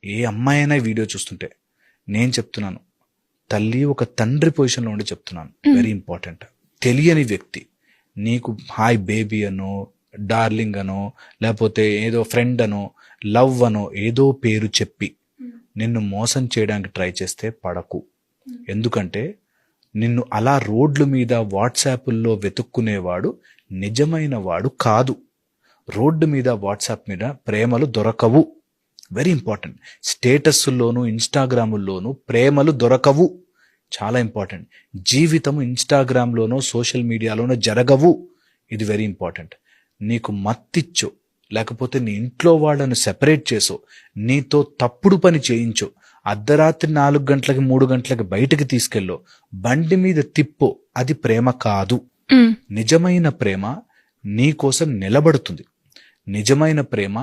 ఏ అమ్మాయి అయినా ఈ వీడియో చూస్తుంటే నేను చెప్తున్నాను, తల్లి ఒక తండ్రి పొజిషన్లో ఉండి చెప్తున్నాను, వెరీ ఇంపార్టెంట్. తెలియని వ్యక్తి నీకు హాయ్ బేబీ అనో, డార్లింగ్ అనో, లేకపోతే ఏదో ఫ్రెండ్ అనో, లవ్ అనో ఏదో పేరు చెప్పి నిన్ను మోసం చేయడానికి ట్రై చేస్తే పడకు. ఎందుకంటే నిన్ను అలా రోడ్ల మీద వాట్సాప్ల్లో వెతుక్కునేవాడు నిజమైన వాడు కాదు. రోడ్డు మీద వాట్సాప్ మీద ప్రేమలు దొరకవు. Very important. స్టేటస్లోను ఇన్స్టాగ్రాముల్లోనూ ప్రేమలు దొరకవు. చాలా ఇంపార్టెంట్. జీవితం ఇన్స్టాగ్రామ్లోనో సోషల్ మీడియాలోనో జరగవు. ఇది వెరీ ఇంపార్టెంట్. నీకు మత్తిచ్చో, లేకపోతే నీ ఇంట్లో వాళ్ళను సెపరేట్ చేసో, నీతో తప్పుడు పని చేయించో, అర్ధరాత్రి 4 గంటలకి 3 గంటలకి బయటకు తీసుకెళ్ళో, బండి మీద తిప్పో, అది ప్రేమ కాదు. నిజమైన ప్రేమ నీ కోసం నిలబడుతుంది. నిజమైన ప్రేమ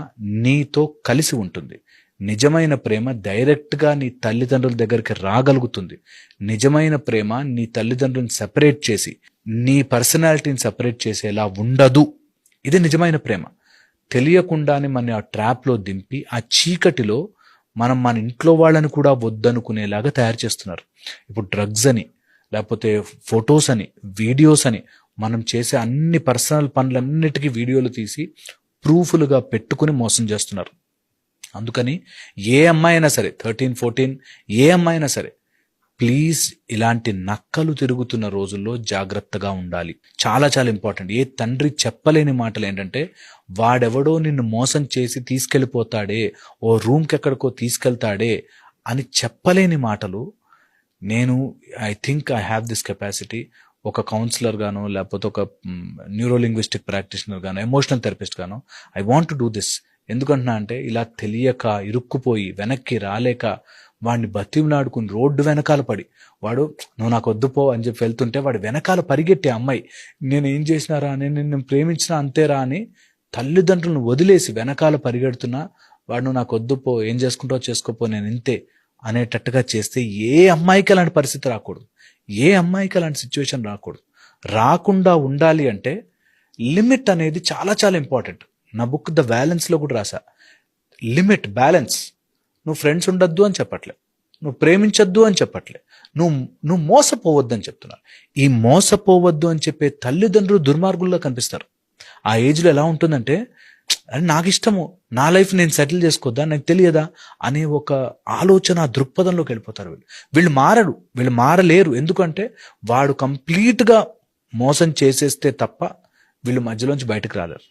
నీతో కలిసి ఉంటుంది. నిజమైన ప్రేమ డైరెక్ట్గా నీ తల్లిదండ్రుల దగ్గరికి రాగలుగుతుంది. నిజమైన ప్రేమ నీ తల్లిదండ్రులను సెపరేట్ చేసి నీ పర్సనాలిటీని సెపరేట్ చేసేలా ఉండదు. ఇది నిజమైన ప్రేమ. తెలియకుండానే మన ఆ ట్రాప్లో దింపి ఆ చీకటిలో మనం మన ఇంట్లో వాళ్ళని కూడా వద్దనుకునేలాగా తయారు చేస్తున్నారు. ఇప్పుడు డ్రగ్స్ అని, లేకపోతే ఫొటోస్ అని, వీడియోస్ అని, మనం చేసే అన్ని పర్సనల్ పనులన్నిటికీ వీడియోలు తీసి ప్రూఫ్లుగా పెట్టుకుని మోసం చేస్తున్నారు. అందుకని ఏ అమ్మాయి అయినా సరే, 13, 14 ఏ అమ్మాయి అయినా సరే, ప్లీజ్ ఇలాంటి నక్కలు తిరుగుతున్న రోజుల్లో జాగ్రత్తగా ఉండాలి. చాలా చాలా ఇంపార్టెంట్. ఏ తండ్రి చెప్పలేని మాటలు ఏంటంటే, వాడెవడో నిన్ను మోసం చేసి తీసుకెళ్ళిపోతాడే, ఓ రూమ్కి ఎక్కడికో తీసుకెళ్తాడే అని చెప్పలేని మాటలు. నేను I think I have this capacity. ఒక కౌన్సిలర్ గానో, లేకపోతే ఒక న్యూరోలింగ్విస్టిక్ ప్రాక్టీషనర్ గానో, ఎమోషనల్ థెరపిస్ట్ గానో, I want to do this. ఎందుకంటున్నా అంటే, ఇలా తెలియక ఇరుక్కుపోయి వెనక్కి రాలేక వాడిని బతిమలాడుకుని రోడ్డు వెనకాల పడి, వాడు నువ్వు నాకు వద్దుపో అని చెప్పి వెళ్తుంటే వాడు వెనకాల పరిగెట్టే అమ్మాయి, నేను ఏం చేసినారా, నేను ప్రేమించినా అంతేరా అని తల్లిదండ్రులను వదిలేసి వెనకాల పరిగెడుతున్నా, వాడు నువ్వు నాకు వద్దుపో, ఏం చేసుకుంటావో చేసుకోపో, నేను ఇంతే అనేటట్టుగా చేస్తే ఏ అమ్మాయికి అలాంటి పరిస్థితి రాకూడదు. ఏ అమ్మాయికి అలాంటి సిచ్యువేషన్ రాకూడదు. రాకుండా ఉండాలి అంటే లిమిట్ అనేది చాలా చాలా ఇంపార్టెంట్. నా బుక్ ద బ్యాలెన్స్లో కూడా రాసా. Limit, balance. నువ్వు ఫ్రెండ్స్ ఉండొద్దు అని చెప్పట్లే, నువ్వు ప్రేమించొద్దు అని చెప్పట్లే, నువ్వు మోసపోవద్దు అని చెప్తున్నాను. ఈ మోసపోవద్దు అని చెప్పే తల్లిదండ్రులు దుర్మార్గుల్లో కనిపిస్తారు. ఆ ఏజ్లో ఎలా ఉంటుందంటే, అది నాకు ఇష్టము, నా లైఫ్ నేను సెటిల్ చేసుకోద్దా, నాకు తెలియదా అనే ఒక ఆలోచన దృక్పథంలోకి వెళ్ళిపోతారు. వీళ్ళు మారలేరు. ఎందుకంటే వాడు కంప్లీట్గా మోసం చేసేస్తే తప్ప వీళ్ళు మధ్యలోంచి బయటకు రాలేరు.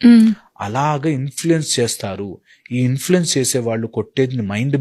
అలాగా ఇన్ఫ్లుయెన్స్ చేస్తారు. ఈ ఇన్ఫ్లుయెన్స్ చేసే వాళ్ళు కొట్టేది మైండ్ మీద.